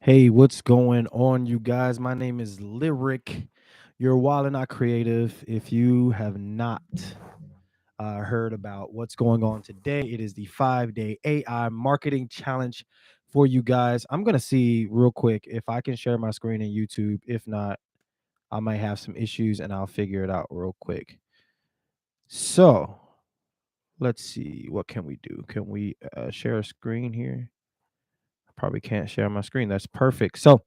Hey, what's going on, you guys? My name is Lyric. You're wild and not creative. If you have not heard about what's going on today, it is the 5 day AI marketing challenge for you guys. I'm going to see real quick if I can share my screen in YouTube. If not, I might have some issues and I'll figure it out real quick. So let's see. What can we do? Can we share a screen here? I probably can't share my screen. That's perfect. So,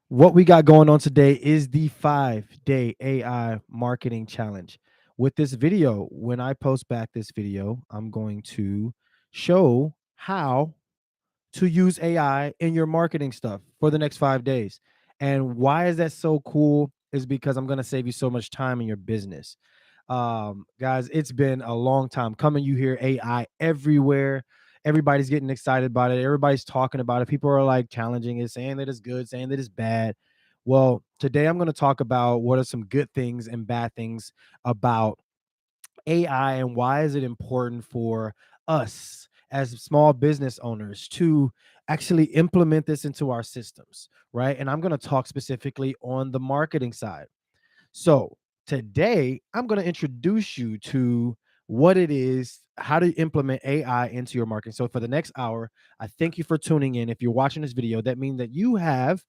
what we got going on today is the 5 day AI marketing challenge. With this video, when I post back this video, I'm going to show how to use AI in your marketing stuff for the next 5 days. And why is that so cool? Is because I'm going to save you so much time in your business. Guys, it's been a long time coming. You hear AI everywhere. Everybody's getting excited about it. Everybody's talking about it. People are like challenging it, saying that it's good, saying that it's bad. Well, today I'm going to talk about what are some good things and bad things about AI and why is it important for us as small business owners to actually implement this into our systems, right? And I'm going to talk specifically on the marketing side. So today, I'm going to introduce you to what it is, how to implement AI into your marketing. So for the next hour, I thank you for tuning in. If you're watching this video, that means that you have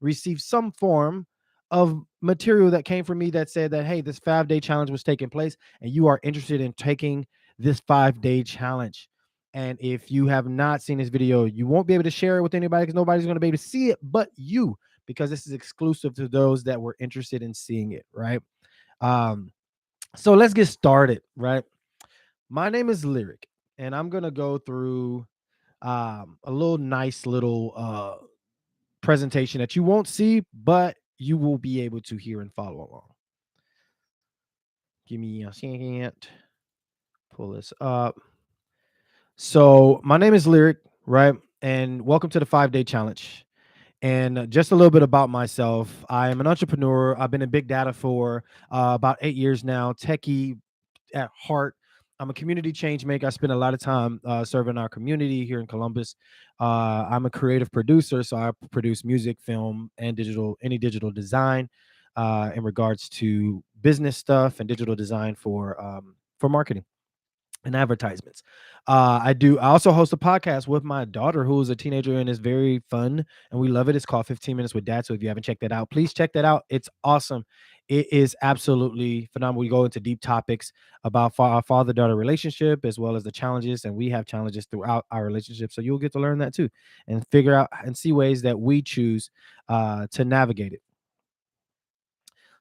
received some form of material that came from me that said that, hey, this 5 day challenge was taking place and you are interested in taking this 5 day challenge. And if you have not seen this video, you won't be able to share it with anybody because nobody's going to be able to see it but you, because this is exclusive to those that were interested in seeing it, right? Um, so let's get started, right? My name is Lyric, and I'm gonna go through a little nice little presentation that you won't see, but you will be able to hear and follow along. Give me a second. Pull this up. So my name is Lyric, right? And welcome to the 5 day challenge. And just a little bit about myself. I am an entrepreneur. I've been in big data for about 8 years now, techie at heart. I'm a community change maker. I spend a lot of time serving our community here in Columbus. I'm a creative producer, so I produce music, film, and any digital design in regards to business stuff and digital design for marketing and advertisements. I also host a podcast with my daughter, who is a teenager and is very fun, and we love it. It's called 15 Minutes with Dad. So if you haven't checked that out, please check that out. It's awesome. It is absolutely phenomenal. We go into deep topics about our father-daughter relationship as well as the challenges, and we have challenges throughout our relationship. So you'll get to learn that too, and figure out and see ways that we choose to navigate it.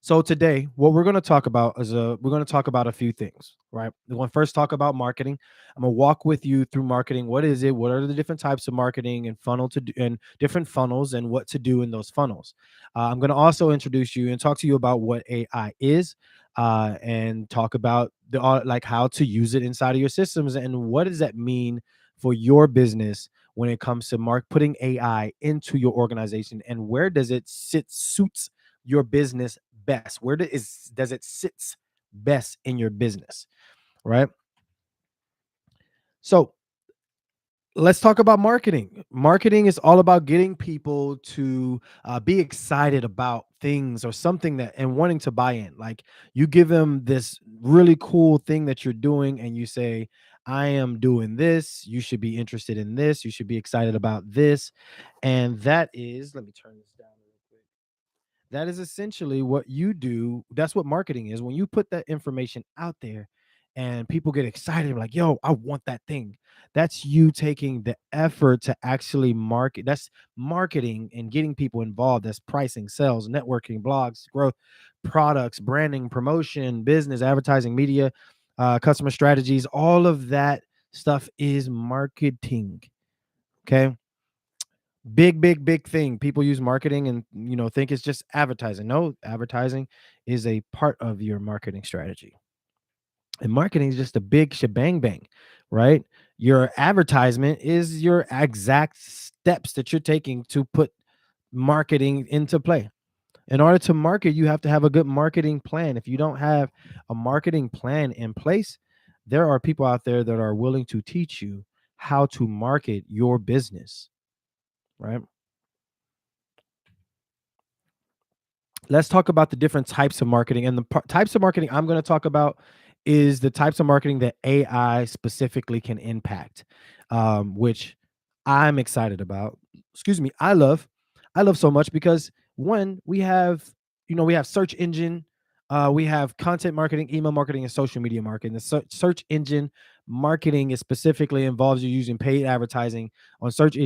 So today, what we're going to talk about is we're going to talk about a few things, right? We're going to first talk about marketing. I'm going to walk with you through marketing. What is it? What are the different types of marketing and funnel to do, and different funnels and what to do in those funnels? I'm going to also introduce you and talk to you about what AI is, and talk about the like how to use it inside of your systems and what does that mean for your business when it comes to putting AI into your organization, and where does it suits your business best? Where does it sits best in your business, right? So let's talk about marketing. Marketing is all about getting people to be excited about things or something that and wanting to buy in. Like you give them this really cool thing that you're doing, and you say, "I am doing this. You should be interested in this. You should be excited about this." And that is, let me turn this down real quick. That is essentially what you do. That's what marketing is. When you put that information out there and people get excited, like, yo, I want that thing. That's you taking the effort to actually market. That's marketing and getting people involved. That's pricing, sales, networking, blogs, growth, products, branding, promotion, business, advertising, media, customer strategies. All of that stuff is marketing. Okay. Big thing. People use marketing and think it's just advertising. No, advertising is a part of your marketing strategy, and marketing is just a big shebang bang, right? Your advertisement is your exact steps that you're taking to put marketing into play. In order to market, you have to have a good marketing plan. If you don't have a marketing plan in place, there are people out there that are willing to teach you how to market your business, right? let's talk about the different types of marketing. And the types of marketing I'm going to talk about is the types of marketing that AI specifically can impact, which I'm excited about. Excuse me, I love so much because one, we have, we have search engine, we have content marketing, email marketing, and social media marketing. The search engine marketing is specifically involves you using paid advertising on search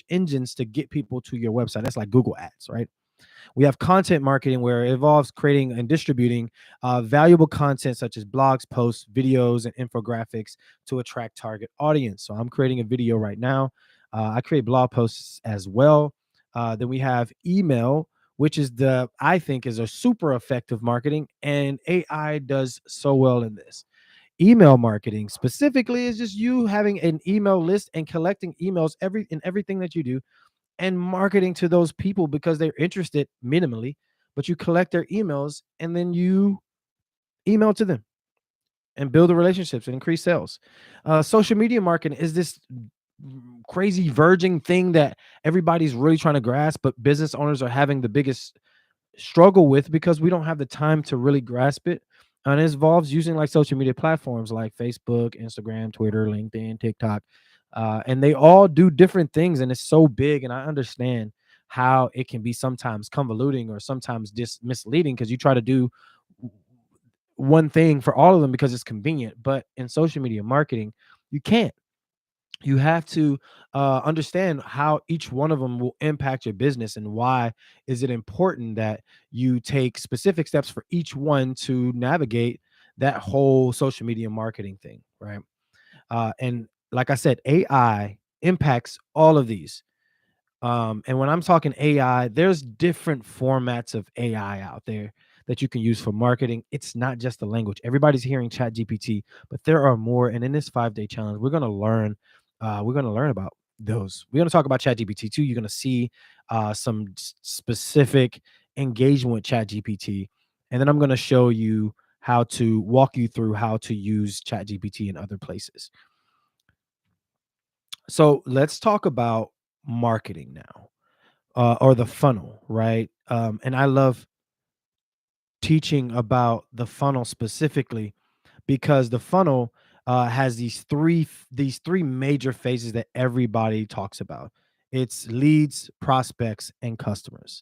engines to get people to your website. That's like Google Ads, right? We have content marketing, where it involves creating and distributing valuable content such as blogs, posts, videos, and infographics to attract target audience. So I'm creating a video right now. I create blog posts as well. Then we have email, which is I think is a super effective marketing, and AI does so well in this. Email marketing specifically is just you having an email list and collecting emails in everything that you do, and marketing to those people because they're interested minimally, but you collect their emails and then you email to them and build the relationships and increase sales. Social media marketing is this crazy verging thing that everybody's really trying to grasp, but business owners are having the biggest struggle with because we don't have the time to really grasp it. And it involves using like social media platforms like Facebook, Instagram, Twitter, LinkedIn, TikTok. And they all do different things, and it's so big. And I understand how it can be sometimes convoluting or sometimes misleading because you try to do one thing for all of them because it's convenient. But in social media marketing, you can't. You have to understand how each one of them will impact your business, and why is it important that you take specific steps for each one to navigate that whole social media marketing thing, right? And like I said, AI impacts all of these. And when I'm talking AI, there's different formats of AI out there that you can use for marketing. It's not just the language. Everybody's hearing Chat GPT, but there are more. And in this 5-day challenge, we're gonna learn. We're gonna learn about those. We're gonna talk about Chat GPT too. You're gonna see some specific engagement with Chat GPT, and then I'm gonna show you how to walk you through how to use Chat GPT in other places. So let's talk about marketing now, or the funnel, right? And I love teaching about the funnel specifically because the funnel has these three major phases that everybody talks about. It's leads, prospects, and customers.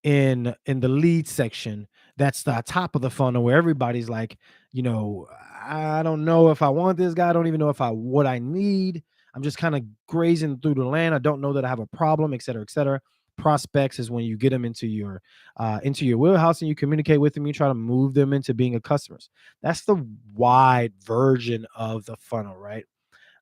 In the lead section, that's the top of the funnel where everybody's like, I don't know if I want this guy. I don't even know if I what I need. I'm just kind of grazing through the land. I don't know that I have a problem, et cetera, et cetera. Prospects is when you get them into your wheelhouse and you communicate with them. You try to move them into being a customers. That's the wide version of the funnel, right?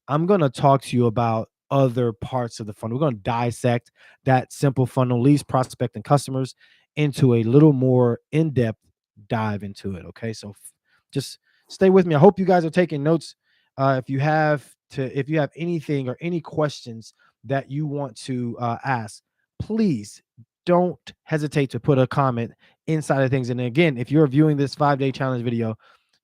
I'm going to talk to you about other parts of the funnel. We're going to dissect that simple funnel, leads, prospect, and customers, into a little more in-depth dive into it. Okay, so just stay with me. I hope you guys are taking notes. If you have anything or any questions that you want to ask, please don't hesitate to put a comment inside of things. And again, if you're viewing this 5-day challenge video,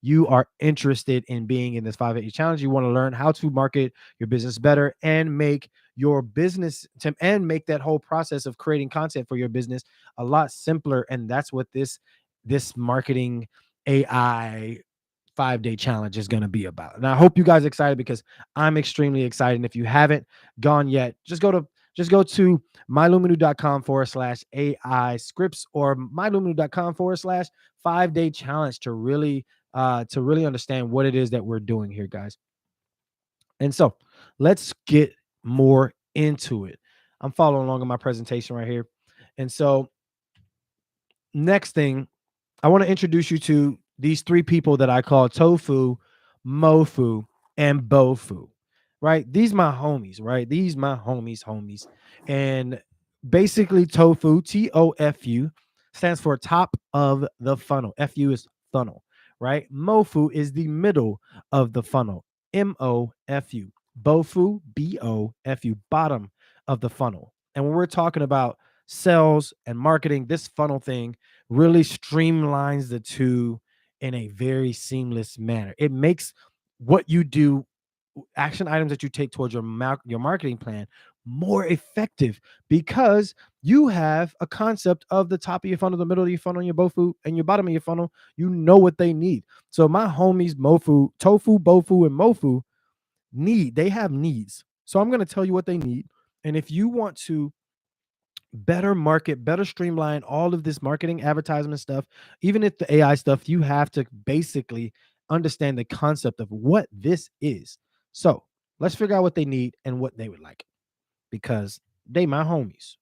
you are interested in being in this 5-day challenge. You want to learn how to market your business better and make your business and make that whole process of creating content for your business a lot simpler. And that's what this marketing AI 5-day challenge is going to be about. And I hope you guys are excited because I'm extremely excited. And if you haven't gone yet, just go to myluminu.com/AI scripts, or myluminu.com/5-day challenge to really understand what it is that we're doing here, guys. And so let's get more into it. I'm following along in my presentation right here. And so next thing, I want to introduce you to these three people that I call Tofu, Mofu, and Bofu. Right? These my homies, right? These my homies. And basically Tofu, TOFU, stands for top of the funnel. FU is funnel, right? Mofu is the middle of the funnel. MOFU. Bofu, BOFU, bottom of the funnel. And when we're talking about sales and marketing, this funnel thing really streamlines the two in a very seamless manner. It makes what you do, action items that you take towards your marketing plan, more effective because you have a concept of the top of your funnel, the middle of your funnel, your bofu, and your bottom of your funnel. You know what they need. So my homies, Mofu, Tofu, Bofu, and Mofu they have needs. So I'm going to tell you what they need. And if you want to better market, better streamline all of this marketing, advertisement stuff, even if the AI stuff, you have to basically understand the concept of what this is. So let's figure out what they need and what they would like because they my homies,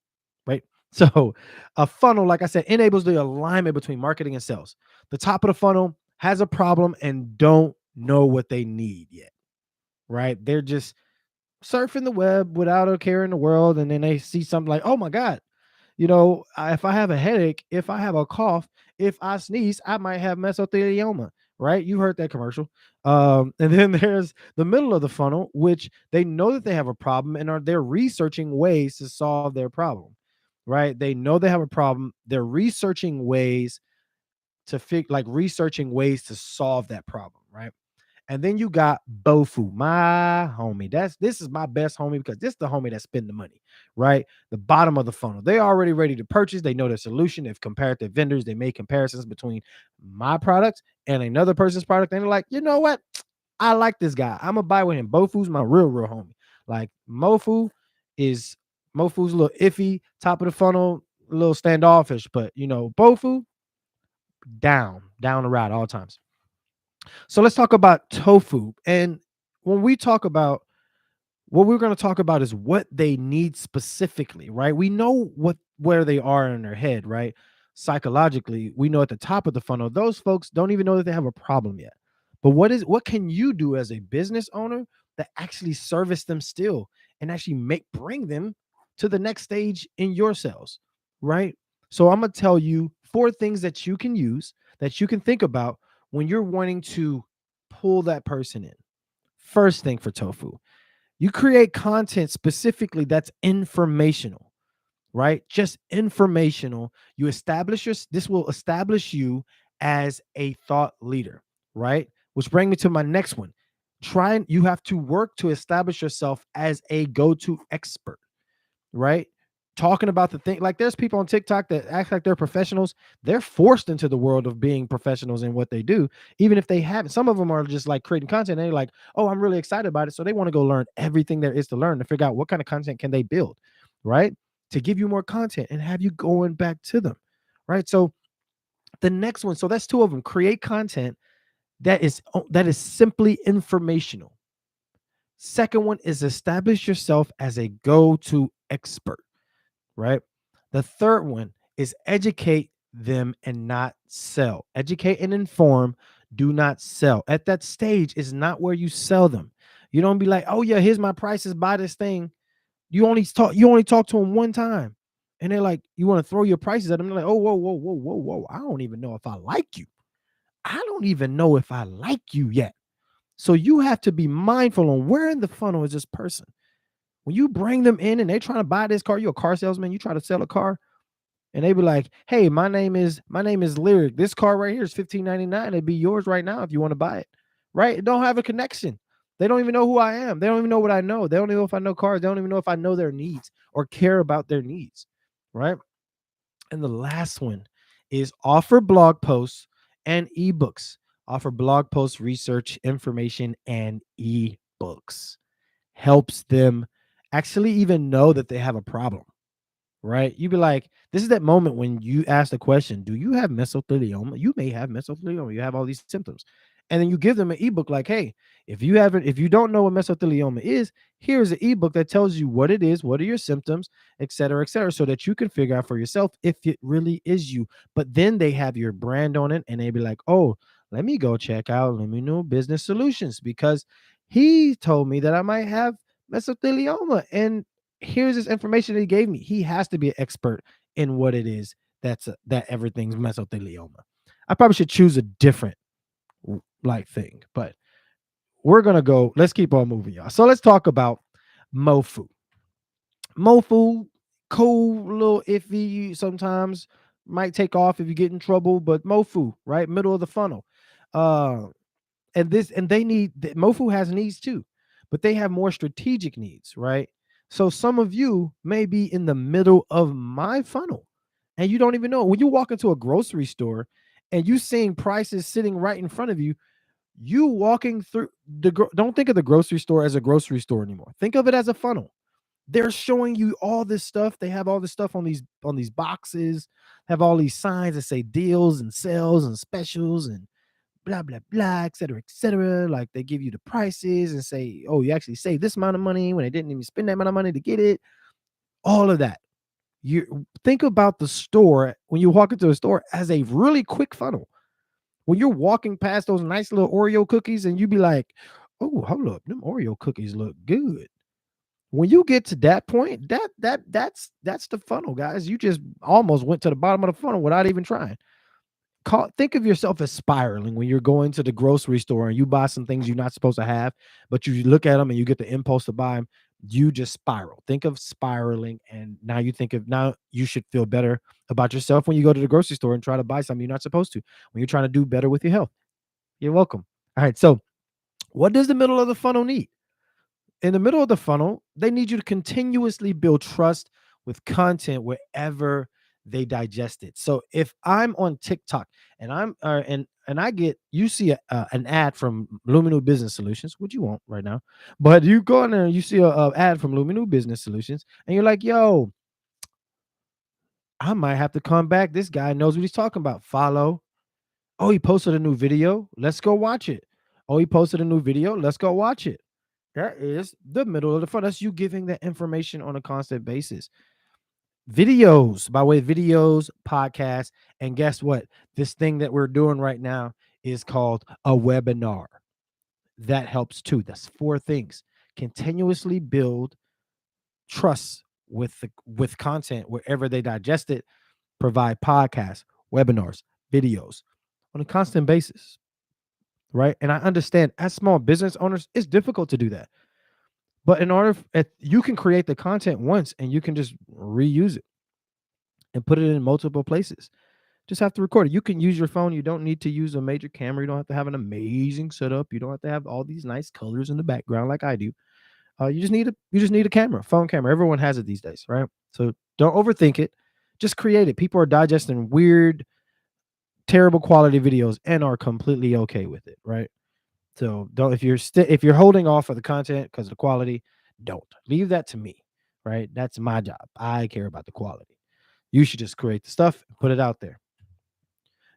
right? So a funnel, like I said, enables the alignment between marketing and sales. The top of the funnel has a problem and don't know what they need yet, right? They're just surfing the web without a care in the world, and then they see something like, oh my God, if I have a headache, if I have a cough, if I sneeze, I might have mesothelioma, right? You heard that commercial. And then there's the middle of the funnel, which they know that they have a problem and they're researching ways to solve their problem, right? They know they have a problem. They're researching ways researching ways to solve that problem, right? And then you got Bofu, my homie. This is my best homie because this is the homie that spend the money, right? The bottom of the funnel. They already ready to purchase. They know their solution. They've compared their vendors. They made comparisons between my product and another person's product. And they're like, you know what? I like this guy. I'm gonna buy with him. Bofu's my real homie. Like is Mofu's a little iffy, top of the funnel, a little standoffish, but Bofu down the ride all times. So let's talk about tofu. And when we talk about what we're going to talk about is what they need specifically, right? We know where they are in their head, right? Psychologically, we know at the top of the funnel, those folks don't even know that they have a problem yet. But what can you do as a business owner that actually service them still and actually bring them to the next stage in your sales, right? So I'm going to tell you 4 things that you can use that you can think about when you're wanting to pull that person in. First thing for tofu, you create content specifically that's informational, right? Just informational. This will establish you as a thought leader, right? Which brings me to my next one. You have to work to establish yourself as a go-to expert, right? Talking about the thing, like there's people on TikTok that act like they're professionals. They're forced into the world of being professionals in what they do, even if they haven't. Some of them are just like creating content. And they're like, oh, I'm really excited about it. So they want to go learn everything there is to learn to figure out what kind of content can they build, right? To give you more content and have you going back to them, right? So the next one, so that's 2 of them. Create content that is simply informational. Second one is establish yourself as a go-to expert, right? The third one is educate them and not sell. Educate and inform, do not sell. At that stage is not where you sell them. You don't be like, "Oh yeah, here's my prices, buy this thing." You only talk to them one time. And they're like, you want to throw your prices at them. They're like, "Oh, whoa, whoa, whoa, whoa, whoa. I don't even know if I like you. I don't even know if I like you yet." So you have to be mindful on where in the funnel is this person. When you bring them in and they're trying to buy this car, you're a car salesman, you try to sell a car, and they be like, "Hey, my name is Lyric. This car right here is 15.99. It'd be yours right now if you want to buy it." Right? It don't have a connection. They don't even know who I am. They don't even know what I know. They don't even know if I know cars. They don't even know if I know their needs or care about their needs. Right? And the last one is offer blog posts and ebooks. Offer blog posts, research, information, and ebooks. Helps them actually even know that they have a problem, right? You'd be like, this is that moment when you ask the question, do you have mesothelioma? You may have mesothelioma. You have all these symptoms. And then you give them an ebook like, hey, if you don't know what mesothelioma is, here's an ebook that tells you what it is, what are your symptoms, et cetera, so that you can figure out for yourself if it really is you. But then they have your brand on it and they be like, oh, let me go check out LuminU Business Solutions because he told me that I might have mesothelioma. And here's this information that he gave me. He has to be an expert in what it is that everything's mesothelioma. I probably should choose a different thing, but we're gonna go. Let's keep on moving, y'all. So let's talk about Mofu. Mofu, cool, little iffy. Sometimes might take off if you get in trouble, but Mofu, right, middle of the funnel. Uh, and Mofu has needs too, but they have more strategic needs, right? So some of you may be in the middle of my funnel and you don't even know. When you walk into a grocery store and you seeing prices sitting right in front of you, you walking through don't think of the grocery store as a grocery store anymore. Think of it as a funnel. They're showing you all this stuff. They have all this stuff on these boxes, have all these signs that say deals and sales and specials and blah blah blah, et cetera, et cetera. Like they give you the prices and say, oh, you actually save this amount of money when they didn't even spend that amount of money to get it. All of that. You think about the store when you walk into a store as a really quick funnel. When you're walking past those nice little Oreo cookies and you be like, oh, hold up, them Oreo cookies look good. When you get to that point, that's the funnel, guys. You just almost went to the bottom of the funnel without even trying. Think of yourself as spiraling when you're going to the grocery store and you buy some things you're not supposed to have, but you look at them and you get the impulse to buy them. You just spiral. Think of spiraling, and now you should feel better about yourself when you go to the grocery store and try to buy something you're not supposed to. When you're trying to do better with your health, you're welcome. All right. So, what does the middle of the funnel need? In the middle of the funnel, they need you to continuously build trust with content wherever they digest it. So if I'm on TikTok and I get you see an ad from LuminU Business Solutions, which you won't right now, but you go in there and you see a ad from LuminU Business Solutions, and you're like, "Yo, I might have to come back. This guy knows what he's talking about." Follow. Oh, he posted a new video. Let's go watch it. Oh, he posted a new video. Let's go watch it. That is the middle of the funnel. That's you giving that information on a constant basis. Videos, by way of videos, podcasts, and guess what? This thing that we're doing right now is called a webinar. That helps too. That's four things. Continuously build trust with content wherever they digest it. Provide podcasts, webinars, videos on a constant basis, right? And I understand as small business owners, it's difficult to do that. But in order, you can create the content once and you can just reuse it and put it in multiple places. Just have to record it. You can use your phone. You don't need to use a major camera. You don't have to have an amazing setup. You don't have to have all these nice colors in the background like I do. You just need a camera, phone camera. Everyone has it these days, right? So don't overthink it. Just create it. People are digesting weird, terrible quality videos and are completely okay with it, right? So don't if you're holding off for the content because of the quality, don't leave that to me, right? That's my job. I care about the quality. You should just create the stuff and put it out there.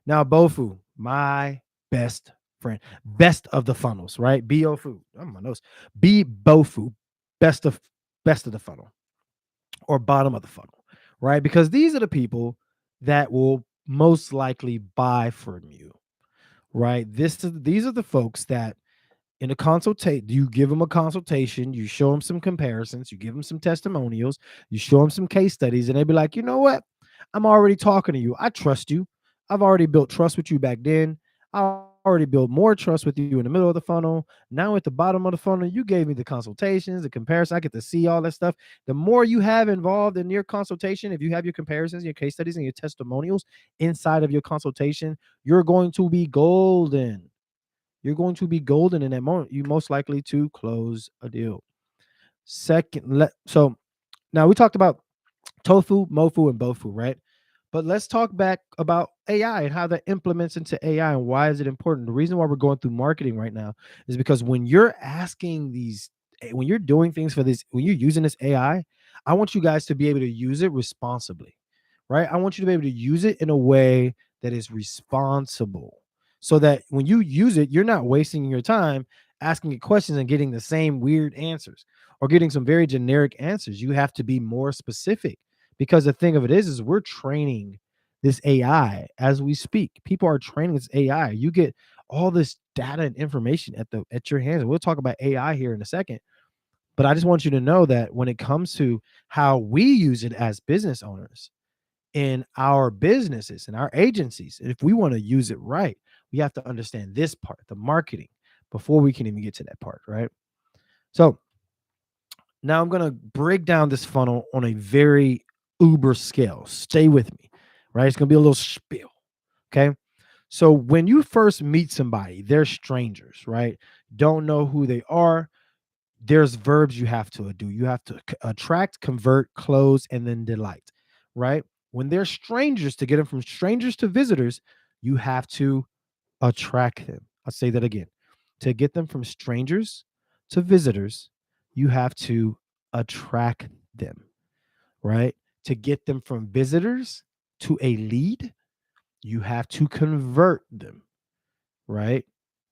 Now, Bofu, my best friend, best of the funnels, right? Bofu, oh my nose, B Bofu, best of best of the funnel or bottom of the funnel, right? Because these are the people that will most likely buy from you, right? These are the folks that in a consultation, you give them a consultation, you show them some comparisons, you give them some testimonials, you show them some case studies, and they be like, you know what? I'm already talking to you. I trust you. I've already built trust with you back then. I already built more trust with you in the middle of the funnel. Now at the bottom of the funnel, you gave me the consultations, the comparison. I get to see all that stuff. The more you have involved in your consultation, if you have your comparisons, your case studies, and your testimonials inside of your consultation, you're going to be golden. You're going to be golden in that moment. You most likely to close a deal. So now we talked about tofu, mofu, and bofu, right? But let's talk back about AI and how that implements into AI and why is it important. The reason why we're going through marketing right now is because when you're doing things for this, when you're using this I want you guys to be able to use it responsibly, right? I want you to be able to use it in a way that is responsible so that when you use it, you're not wasting your time asking it questions and getting the same weird answers or getting some very generic answers. You have to be more specific because the thing of it is we're training this AI as we speak. People are training this AI. You get all this data and information at your hands. And we'll talk about AI here in a second. But I just want you to know that when it comes to how we use it as business owners in our businesses and our agencies, if we want to use it right, we have to understand this part, the marketing, before we can even get to that part, right? So now I'm going to break down this funnel on a very uber scale. Stay with me, right? It's going to be a little spiel. Okay. So when you first meet somebody, they're strangers, right? Don't know who they are. there's verbs you have to do. You have to attract, convert, close, and then delight, right? When they're strangers, to get them from strangers to visitors, you have to attract them. I'll say that again. To get them from strangers to visitors, you have to attract them, right? To get them from visitors to a lead, you have to convert them, right?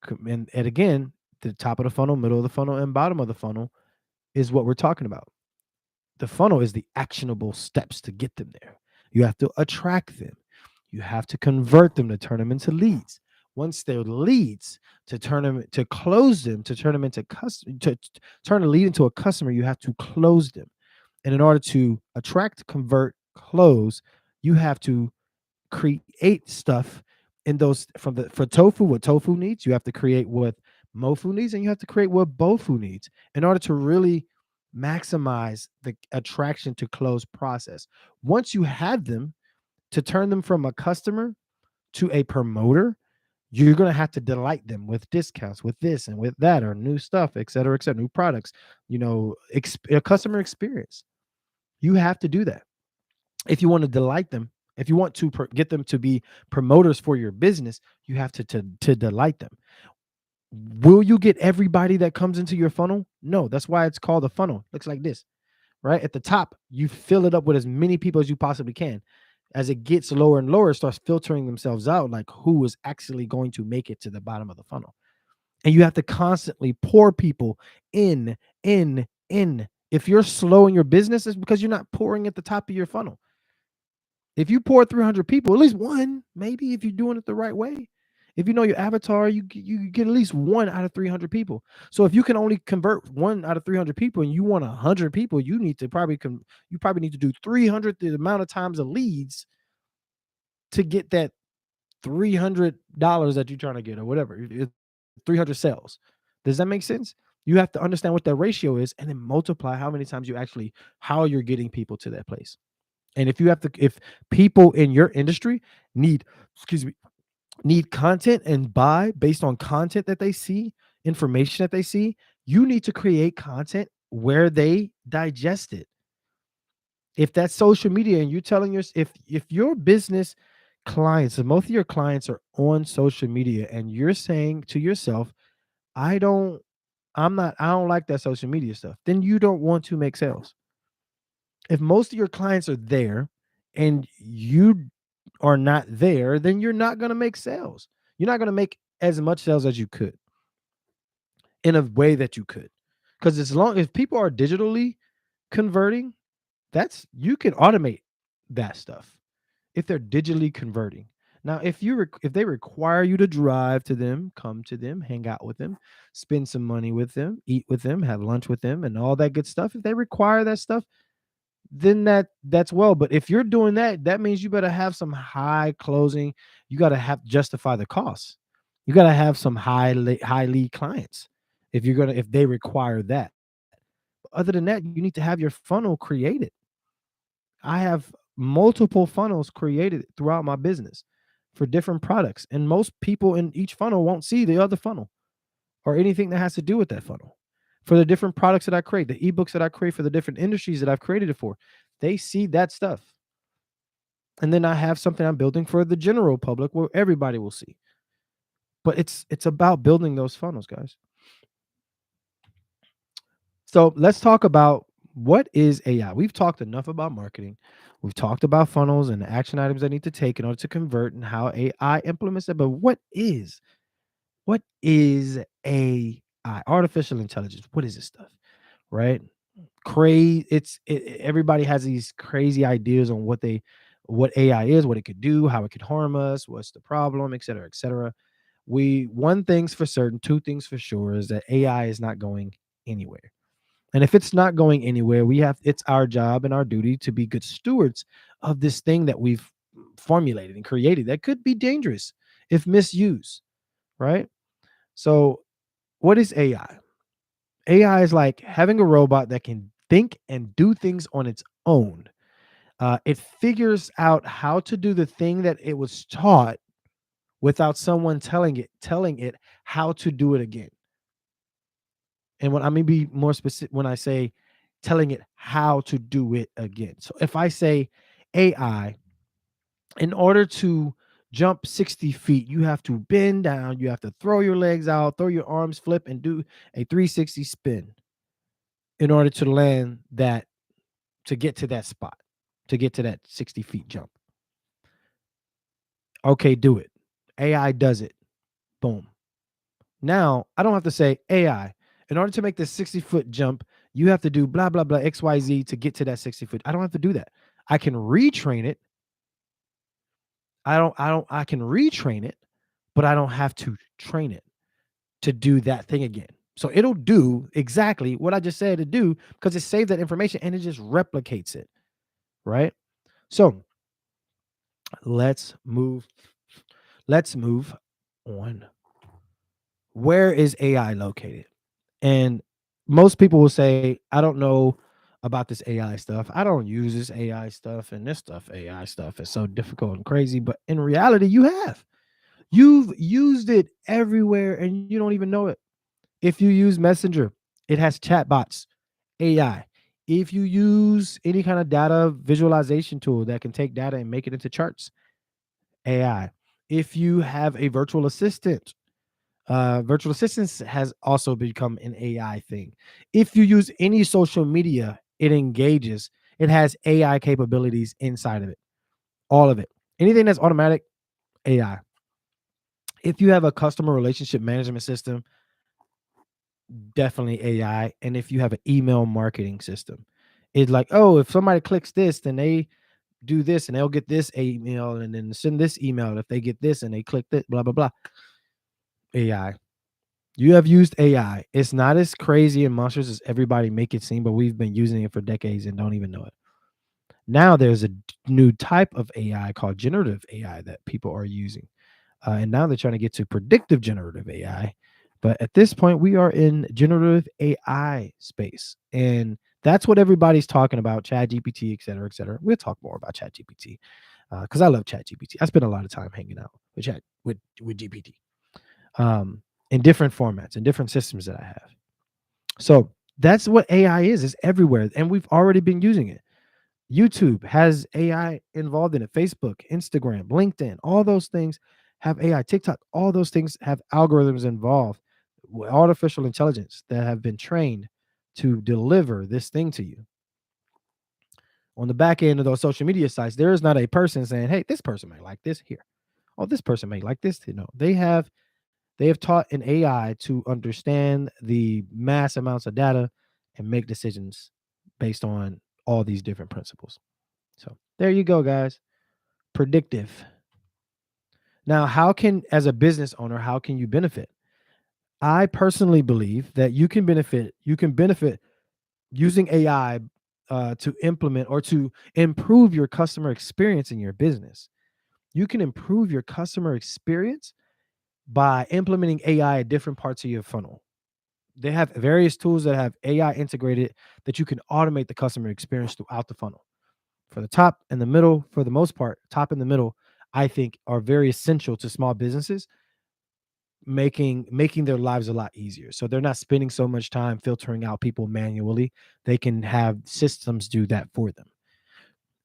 And again, the top of the funnel, middle of the funnel, and bottom of the funnel is what we're talking about. The funnel is the actionable steps to get them there. You have to attract them. You have to convert them to turn them into leads. Once they're leads, to turn them to close them, to turn them into custom, to turn a lead into a customer, you have to close them. And in order to attract, convert, close, you have to create stuff in those from the for tofu, what tofu needs, you have to create what mofu needs, and you have to create what bofu needs in order to really maximize the attraction to close process. Once you have them, to turn them from a customer to a promoter, you're going to have to delight them with discounts, with this and with that, or new stuff, et cetera, new products, a customer experience. You have to do that if you want to delight them. If you want to get them to be promoters for your business, you have to delight them. Will you get everybody that comes into your funnel? No, that's why it's called a funnel. Looks like this, right? At the top, you fill it up with as many people as you possibly can. As it gets lower and lower, it starts filtering themselves out, like who is actually going to make it to the bottom of the funnel. And you have to constantly pour people in. If you're slow in your business, it's because you're not pouring at the top of your funnel. If you pour 300 people, at least one, maybe if you're doing it the right way. If you know your avatar, you get at least one out of 300 people. So if you can only convert one out of 300 people and you want 100 people, you need to you probably need to do 300 the amount of times of leads to get that $300 that you're trying to get, or whatever, 300 sales. Does that make sense? You have to understand what that ratio is and then multiply how many times how you're getting people to that place. And if people in your industry need, excuse me, need content and buy based on content that they see, information that they see, you need to create content where they digest it. If that's social media and you're telling if your business clients, if most of your clients are on social media and you're saying to yourself, I don't I don't like that social media stuff, then you don't want to make sales. If most of your clients are there and you are not there, then you're not going to make sales. You're not going to make as much sales as you could in a way that you could. Because as people are digitally converting, that's you can automate that stuff if they're digitally converting. Now, if they require you to drive to them, come to them, hang out with them, spend some money with them, eat with them, have lunch with them, and all that good stuff, if they require that stuff, then that's well. But if you're doing that, that means you better have some high closing. You got to have justify the costs. You got to have some high lead clients if they require that. But other than that, you need to have your funnel created. I have multiple funnels created throughout my business for different products, and most people in each funnel won't see the other funnel or anything that has to do with that funnel. For the different products that I create, the ebooks that I create for the different industries that I've created it for, they see that stuff. And then I have something I'm building for the general public where everybody will see. But it's about building those funnels, guys. So let's talk about what is AI. We've talked enough about marketing. We've talked about funnels and the action items I need to take in order to convert and how AI implements it. But what is AI? Artificial intelligence. What is this stuff? Right? Crazy. Everybody has these crazy ideas on what AI is, what it could do, how it could harm us, what's the problem, et cetera, et cetera. One thing's for certain, two things for sure is that AI is not going anywhere. And if it's not going anywhere, it's our job and our duty to be good stewards of this thing that we've formulated and created that could be dangerous if misused, right? So, what is AI? AI is like having a robot that can think and do things on its own. It figures out how to do the thing that it was taught without someone telling it how to do it again. And when I mean be more specific, when I say telling it how to do it again. So if I say AI, in order to jump 60 feet, you have to bend down, you have to throw your legs out, throw your arms, flip, and do a 360 spin in order to land that, to get to that spot, to get to that 60 feet jump. Okay, do it. AI does it. Boom. Now I don't have to say AI. In order to make this 60-foot jump, you have to do blah blah blah XYZ to get to that 60 foot. I don't have to do that. I can retrain it. I can retrain it, but I don't have to train it to do that thing again. So it'll do exactly what I just said to do because it saved that information and it just replicates it, right? So let's move let's move on. Where is AI located? And most people will say, I don't know about this AI stuff. I don't use this AI stuff, and this stuff, AI stuff is so difficult and crazy. But in reality, you have. You've used it everywhere and you don't even know it. If you use Messenger, it has chatbots, AI. If you use any kind of data visualization tool that can take data and make it into charts, AI. If you have a virtual assistant, virtual assistants has also become an AI thing. If you use any social media, it engages. It has AI capabilities inside of it. All of it. Anything that's automatic, AI. If you have a customer relationship management system, definitely AI. And if you have an email marketing system, it's like, oh, if somebody clicks this, then they do this and they'll get this email and then send this email. If they get this and they click this, blah, blah, blah. AI. You have used AI. It's not as crazy and monstrous as everybody make it seem, but we've been using it for decades and don't even know it. Now there's a new type of AI called generative AI that people are using. And now they're trying to get to predictive generative AI. But at this point, we are in generative AI space. And that's what everybody's talking about, Chat GPT, et cetera, et cetera. We'll talk more about Chat GPT because I love Chat GPT. I spend a lot of time hanging out with Chat with GPT in different formats and different systems that I have. So that's what AI is everywhere. And we've already been using it. YouTube has AI involved in it. Facebook, Instagram, LinkedIn, all those things have AI. TikTok, all those things have algorithms involved with artificial intelligence that have been trained to deliver this thing to you. On the back end of those social media sites, there is not a person saying, hey, this person may like this here. Oh, this person may like this. You know, they have taught an AI to understand the mass amounts of data and make decisions based on all these different principles. So there you go, guys. Predictive. Now, as a business owner, how can you benefit? I personally believe that you can benefit. You can benefit using AI to implement or to improve your customer experience in your business. You can improve your customer experience by implementing AI at different parts of your funnel. They have various tools that have AI integrated that you can automate the customer experience throughout the funnel. For the top and the middle, for the most part, top and the middle, I think are very essential to small businesses, making their lives a lot easier. So they're not spending so much time filtering out people manually. They can have systems do that for them.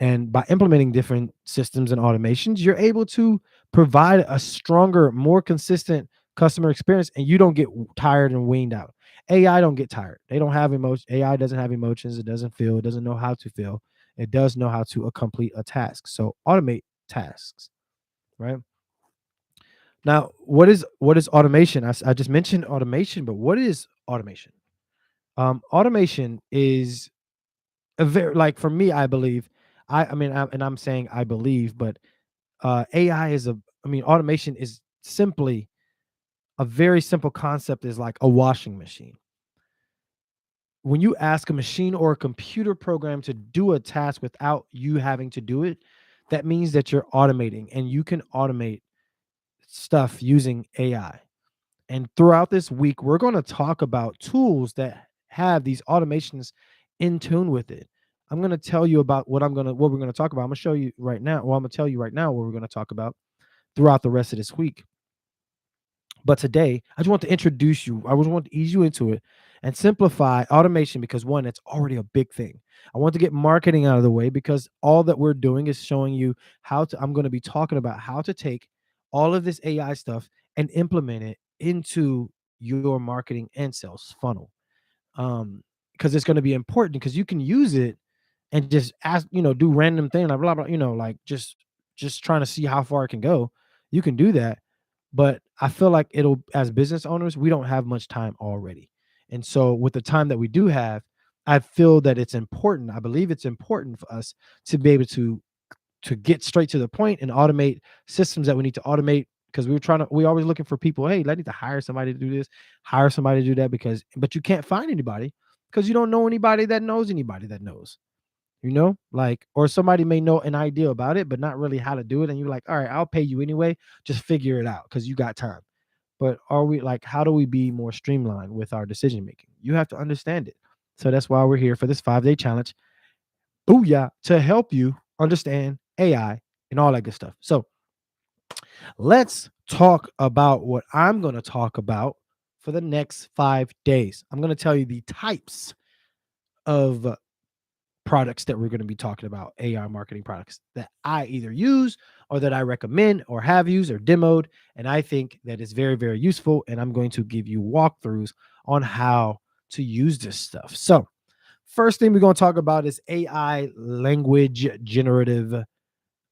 And by implementing different systems and automations, you're able to provide a stronger, more consistent customer experience, and you don't get tired and weaned out. AI don't get tired. They don't have emotion. AI doesn't have emotions. It doesn't feel. It doesn't know how to feel. It does know how to complete a task. So automate tasks, right? Now, what is automation? I just mentioned automation, but what is automation? Automation is a very, like, for me, I believe, and I'm saying I believe, but AI is automation is simply a very simple concept, is like a washing machine. When you ask a machine or a computer program to do a task without you having to do it, that means that you're automating, and you can automate stuff using AI. And throughout this week, we're going to talk about tools that have these automations in tune with it. I'm going to tell you about what we're going to talk about. I'm going to show you right now. Well, I'm going to tell you right now what we're going to talk about throughout the rest of this week. But today, I just want to introduce you. I just want to ease you into it and simplify automation because one, it's already a big thing. I want to get marketing out of the way because all that we're doing is showing you how to, I'm going to be talking about how to take all of this AI stuff and implement it into your marketing and sales funnel. Um, because it's going to be important because you can use it and just ask, do random thing like blah blah, like just trying to see how far it can go. You can do that, but I feel like it'll, as business owners, we don't have much time already. And so with the time that we do have, I feel that it's important. I believe it's important for us to be able to get straight to the point and automate systems that we need to automate because we're always looking for people. Hey, I need to hire somebody to do this, hire somebody to do that but you can't find anybody because you don't know anybody that knows, like, or somebody may know an idea about it, but not really how to do it. And you're like, all right, I'll pay you anyway. Just figure it out because you got time. But are we like, how do we be more streamlined with our decision making? You have to understand it. So that's why we're here for this 5-day challenge. Booyah, to help you understand AI and all that good stuff. So let's talk about what I'm going to talk about for the next 5 days. I'm going to tell you the types of products that we're going to be talking about, AI marketing products that I either use or that I recommend or have used or demoed. And I think that is very, very useful. And I'm going to give you walkthroughs on how to use this stuff. So, first thing we're going to talk about is AI language generative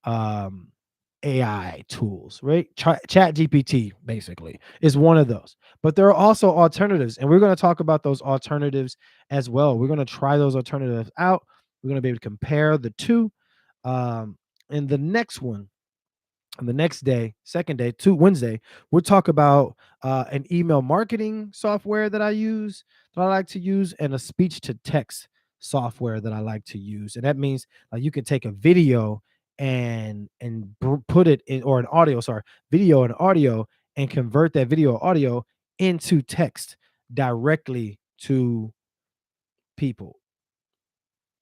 um, AI tools, right? Chat GPT basically is one of those. But there are also alternatives, and we're going to talk about those alternatives as well. We're going to try those alternatives out. We're going to be able to compare the two. And the next one, on the next day, second day, to Wednesday, we'll talk about an email marketing software that I use, that I like to use, and a speech to text software that I like to use. And that means you can take a video and put it in, or an audio, sorry, video and audio, and convert that video or audio into text directly to people,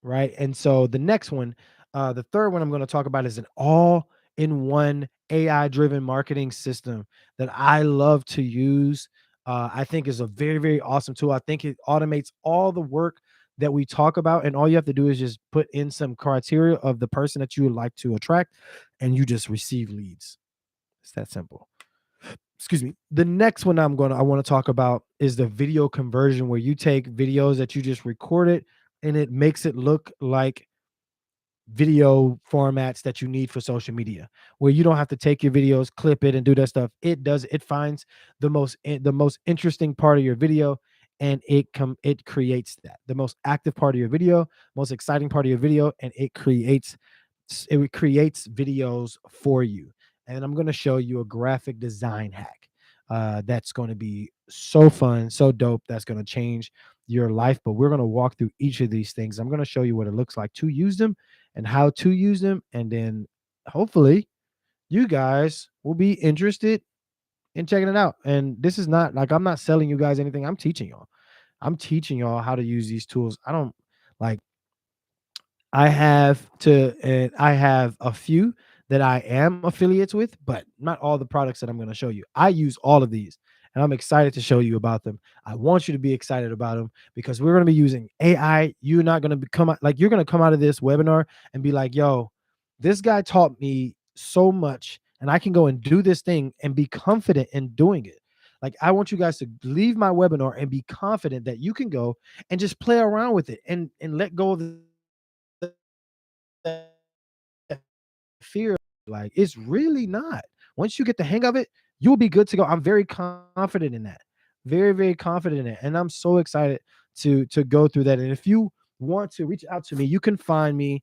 right? And so the next one, the third one I'm going to talk about is an all-in-one AI-driven marketing system that I love to use. I think is a very, very awesome tool. I think it automates all the work that we talk about, and all you have to do is just put in some criteria of the person that you would like to attract, and you just receive leads. It's that simple. Excuse me. The next one I want to talk about is the video conversion, where you take videos that you just recorded and it makes it look like video formats that you need for social media, where you don't have to take your videos, clip it, and do that stuff. It finds the most interesting part of your video, and it creates that, the most active part of your video, most exciting part of your video, and it creates videos for you. And I'm going to show you a graphic design hack that's going to be so fun, so dope, that's going to change your life. But we're going to walk through each of these things. I'm going to show you what it looks like to use them and how to use them. And then hopefully you guys will be interested in checking it out. And this is not like, I'm not selling you guys anything. I'm teaching y'all. I'm teaching y'all how to use these tools. I don't like I have a few that I am affiliates with, but not all the products that I'm going to show you. I use all of these, and I'm excited to show you about them. I want you to be excited about them because we're going to be using AI. You're not going to become like, you're going to come out of this webinar and be like, yo, this guy taught me so much, and I can go and do this thing and be confident in doing it. Like, I want you guys to leave my webinar and be confident that you can go and just play around with it and let go of that fear. Like, it's really not. Once you get the hang of it, you'll be good to go. I'm very confident in that. Very, very confident in it. And I'm so excited to go through that. And if you want to reach out to me, you can find me.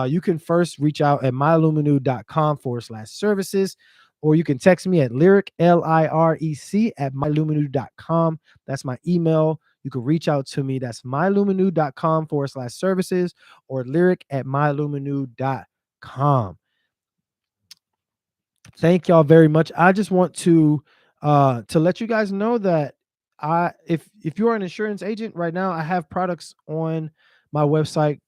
You can first reach out at myluminu.com/services, or you can text me at lyric, LIREC, at myluminu.com. That's my email. You can reach out to me. That's myluminu.com/services, or lyric at myluminu.com. Thank y'all very much. I just want to let you guys know that if you're an insurance agent right now, I have products on my website.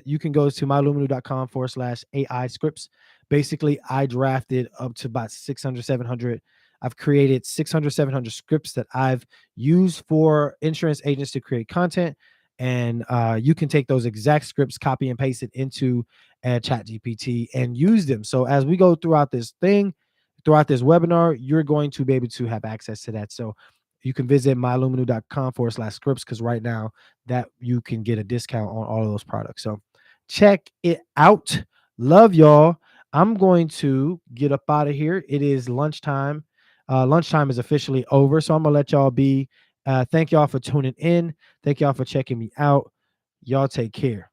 You can go to myluminu.com/AI scripts. Basically, I drafted up to about 600, 700 I've created 600, 700 scripts that I've used for insurance agents to create content. And you can take those exact scripts, copy and paste it into chat GPT and use them. So as we go throughout this thing, throughout this webinar, you're going to be able to have access to that. So you can visit myluminu.com/scripts, because right now that you can get a discount on all of those products. So check it out. Love y'all. I'm going to get up out of here. It is lunchtime. Lunchtime is officially over. So I'm going to let y'all be. Thank y'all for tuning in. Thank y'all for checking me out. Y'all take care.